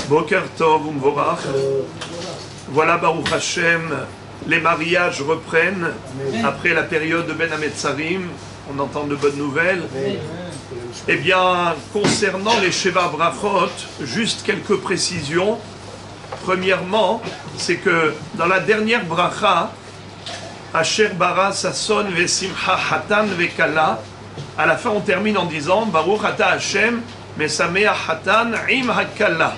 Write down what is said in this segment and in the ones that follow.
Boker Tov Umvorach. Voilà, Baruch Hashem, les mariages reprennent après la période de Ben Hametzarim. On entend de bonnes nouvelles. Eh bien, concernant les Sheva Brachot, juste quelques précisions. Premièrement, c'est que dans la dernière bracha, Asher bara sason vesimcha hatan vekala, à la fin on termine en disant Baruch ata Hashem mesameach hatan im hakala.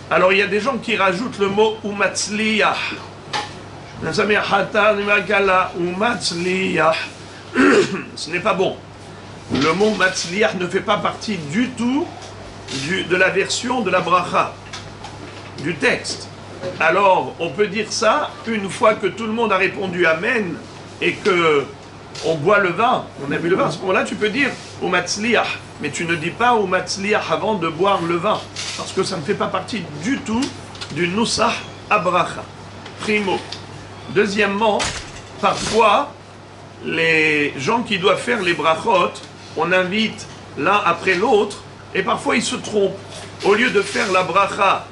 Alors il y a des gens qui rajoutent le mot umatzliyah. Mesameach hatan im hakala umatzliyah. Ce n'est pas bon. Le mot matzliyah ne fait pas partie du tout de la version de la bracha, du texte. Alors, on peut dire ça une fois que tout le monde a répondu Amen et que on boit le vin, on a bu le vin. À ce moment-là, tu peux dire Umatzliach, mais tu ne dis pas Umatzliach avant de boire le vin, parce que ça ne fait pas partie du tout du Nusach Abracha. Primo. Deuxièmement, parfois, les gens qui doivent faire les brachot, on invite l'un après l'autre, et parfois ils se trompent. Au lieu de faire la bracha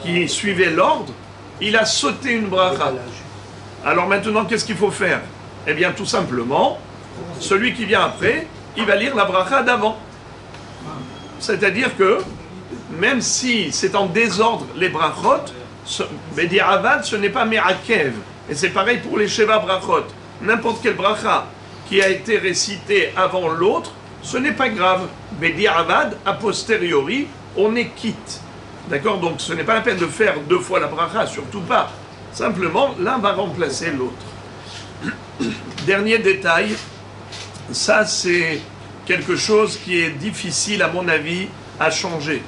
qui suivait l'ordre, il a sauté une bracha. Alors maintenant, qu'est-ce qu'il faut faire? Eh bien, tout simplement, celui qui vient après, il va lire la bracha d'avant. C'est-à-dire que, même si c'est en désordre les brachot, Bedi'avad, ce n'est pas Me'akev. Et c'est pareil pour les Sheva Brachot. N'importe quelle bracha qui a été récitée avant l'autre, ce n'est pas grave. Bedi'avad, a posteriori, on est quitte. D'accord? Donc ce n'est pas la peine de faire deux fois la bracha, surtout pas. Simplement, l'un va remplacer l'autre. Dernier détail, ça c'est quelque chose qui est difficile à mon avis à changer.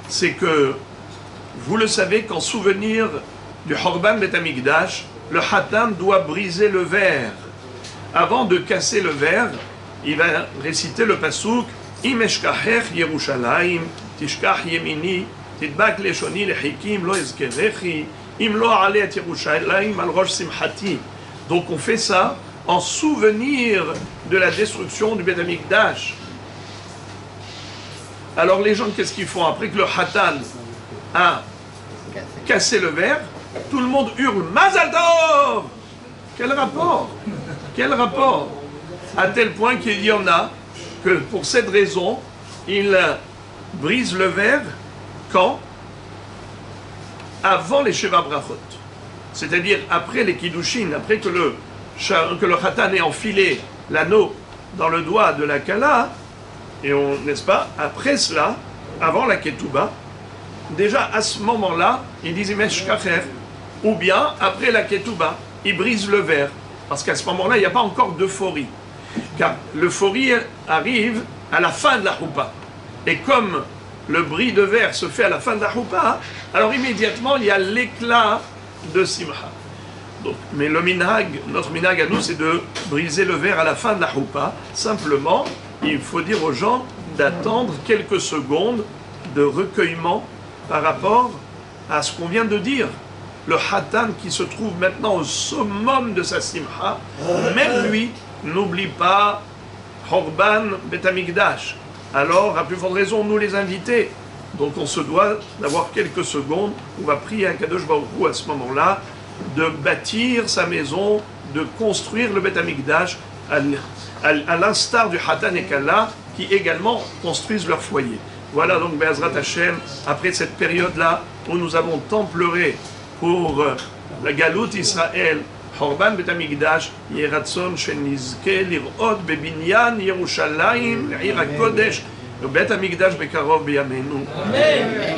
C'est que, vous le savez qu'en souvenir du Horban Bet Hamikdash, le Hatan doit briser le verre. Avant de casser le verre, il va réciter le pasouk Im eshkachech Yerushalayim, tishkach yemini, tidbak leshoni lechikim, lo ezkerechi, im lo ale et Yerushalayim al rosh simchati. Donc on fait ça en souvenir de la destruction du Bet Hamikdash. Alors les gens, qu'est-ce qu'ils font? Après que le Hatan a cassé le verre, tout le monde hurle Mazal Tov! Quel rapport? Quel rapport? À tel point qu'il y en a que pour cette raison, ils brisent le verre quand? Avant les Sheva Brachot. C'est-à-dire après les Kiddushin, après que le Khatan ait enfilé l'anneau dans le doigt de la Kala, et on, n'est-ce pas, après cela, avant la Ketouba, déjà à ce moment-là, ils disent Imesh Kacher, ou bien après la Ketouba, ils brisent le verre, parce qu'à ce moment-là, il n'y a pas encore d'euphorie. Car l'euphorie arrive à la fin de la Choupa. Et comme le bris de verre se fait à la fin de la Choupa, alors immédiatement, il y a l'éclat de Simcha. Donc, mais le minhag, notre minhag à nous, c'est de briser le verre à la fin de la Choupa. Simplement, il faut dire aux gens d'attendre quelques secondes de recueillement par rapport à ce qu'on vient de dire. Le Hatan qui se trouve maintenant au summum de sa Simcha, même lui n'oublie pas Horban Bet Hamikdash. Alors, à plus forte raison, nous les invités. Donc on se doit d'avoir quelques secondes, on va prier à Kadosh Baruch Hu à ce moment-là, de bâtir sa maison, de construire le Bet Hamikdash, à l'instar du Hatan et Kala, qui également construisent leur foyer. Voilà donc Be'ezrat Hashem, après cette période-là, où nous avons tant pleuré pour la Galout Israël, Horban Bet Hamikdash, Yeratzon Shenizke Lirot Bebinyan Yerushalayim, Le'ir HaKodesh, Bet Hamikdash Bekarov B'Yameinu. Amen.